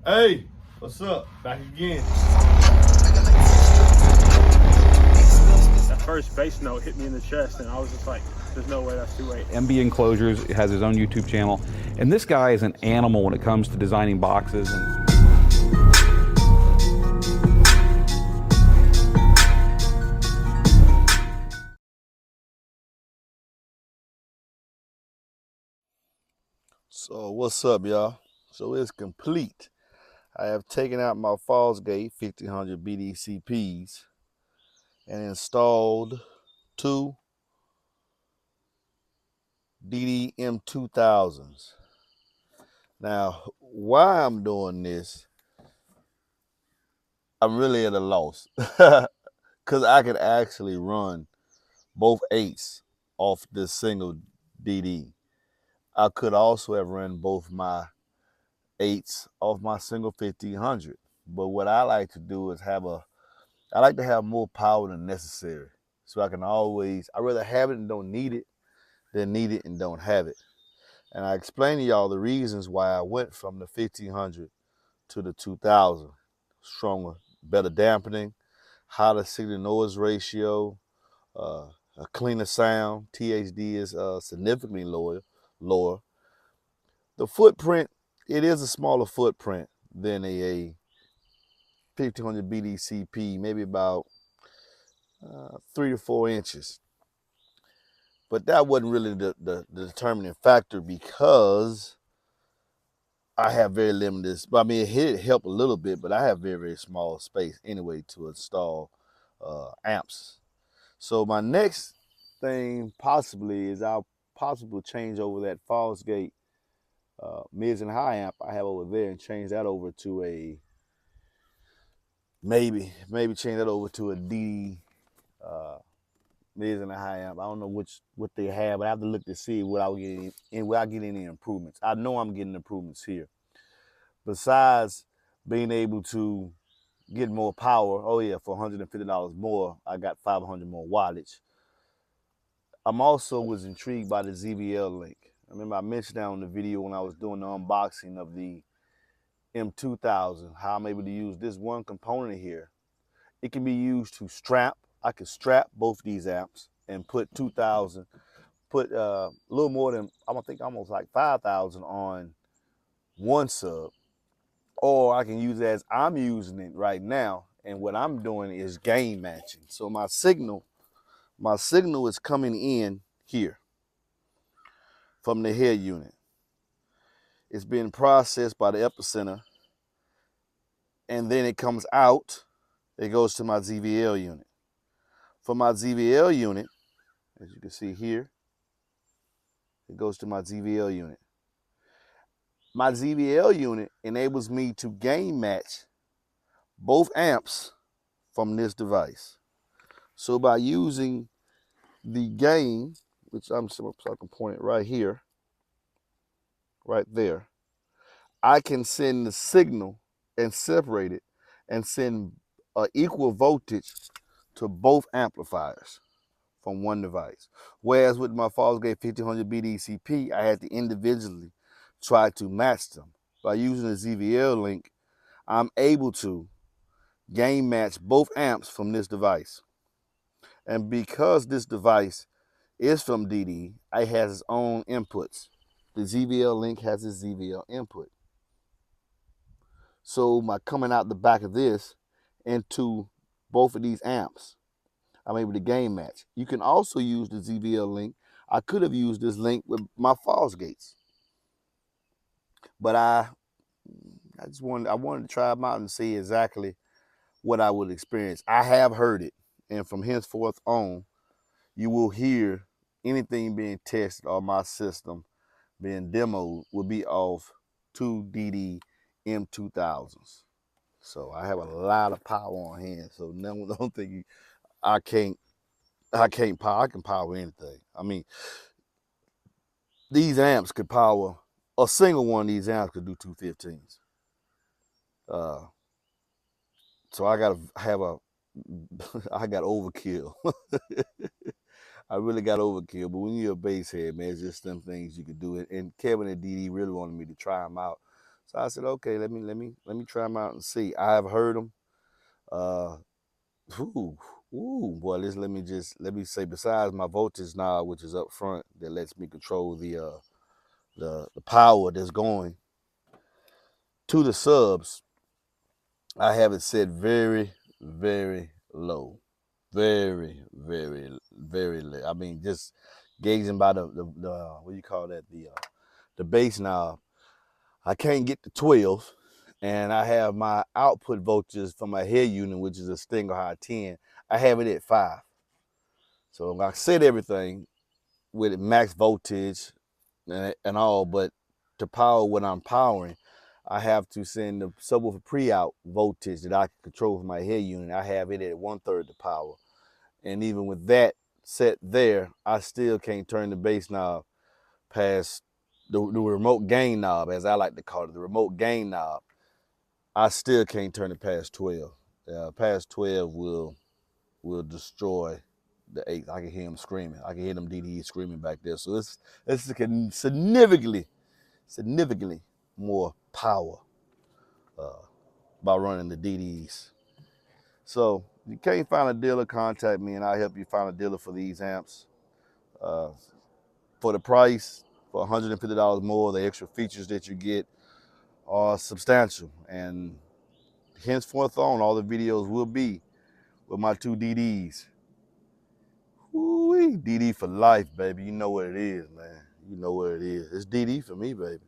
Hey, what's up? Back again. That first bass note hit me in the chest, and I was just like, there's no way that's 2/8. MBE Enclosures has his own YouTube channel, and this guy is an animal when it comes to designing boxes. So what's up, y'all? So it's complete. I have taken out my Fosgate 1500 BDCPs and installed two DD M2000s. Now, why I'm doing this, I'm really at a loss because I could actually run both 8s off this single DD. I could also have run both my 8s off my single 1500. But what I like to do is I like to have more power than necessary. So I'd rather have it and don't need it than need it and don't have it. And I explained to y'all the reasons why I went from the 1500 to the 2000. Stronger, better dampening, higher signal noise ratio, a cleaner sound. THD is significantly lower. The footprint, it is a smaller footprint than a 1500 BDCP, maybe about 3 to 4 inches. But that wasn't really the determining factor because I have very limited, I mean, it helped a little bit, but I have very, very small space anyway to install amps. So my next thing possibly is I'll possibly change over that Fosgate mids and high amp I have over there and change that over to a maybe change that over to a D mids and a high amp. I don't know what they have, but I have to look to see without getting any improvements. I know I'm getting improvements here. Besides being able to get more power, oh yeah, for $150 more, I got 500 more wattage. I'm also was intrigued by the ZVL link. I remember I mentioned that on the video when I was doing the unboxing of the M2000, how I'm able to use this one component here. It can be used to strap. I could strap both these amps and put 2,000, put a little more than, I think almost like 5,000 on one sub. Or I can use it as I'm using it right now. And what I'm doing is gain matching. So my signal is coming in here from the head unit. It's being processed by the epicenter. And then it comes out, it goes to my ZVL unit. For my ZVL unit, as you can see here, it goes to my ZVL unit. My ZVL unit enables me to gain match both amps from this device. So by using the gain, which I can point it right here, right there, I can send the signal and separate it and send an equal voltage to both amplifiers from one device. Whereas with my Fosgate 1500 BDCP, I had to individually try to match them. By using the ZVL link, I'm able to gain match both amps from this device. And because this device is from DD, it has its own inputs. The ZVL link has its ZVL input. So by coming out the back of this into both of these amps, I'm able to gain match. You can also use the ZVL link. I could have used this link with my Fosgates, but I wanted to try them out and see exactly what I would experience. I have heard it, and from henceforth on, you will hear anything being tested on my system being demoed will be off 2 DD M2000s. So I have a lot of power on hand. So don't think I can power anything. I mean, these amps could power, a single one of these amps could do 215s. So I got overkill. I really got overkill, but when you're a bass head, man, it's just them things you could do. And Kevin and DD really wanted me to try them out. So I said, okay, let me try them out and see. I have heard them. Ooh, boy, let me say, besides my voltage knob, which is up front, that lets me control the power that's going to the subs, I have it set very, very low. Very, very, very low. I mean, just gauging by the what do you call that? The bass knob. I can't get to 12, and I have my output voltages for my head unit, which is a Stinger High 10. I have it at 5. So I set everything with max voltage and all, but to power what I'm powering, I have to send the subwoofer pre-out voltage that I can control for my head unit. I have it at 1/3 the power. And even with that set there, I still can't turn the bass knob past the remote gain knob, as I like to call it, the remote gain knob. I still can't turn it past 12. Past 12 will destroy the 8th. I can hear them screaming. I can hear them DDEs screaming back there. So it's significantly more power by running the DDEs. So if you can't find a dealer, contact me and I'll help you find a dealer for these amps. For the price, for $150 more, the extra features that you get are substantial. And henceforth on, all the videos will be with my 2 DDs. Woo-wee, DD for life, baby. You know what it is, man. You know what it is. It's DD for me, baby.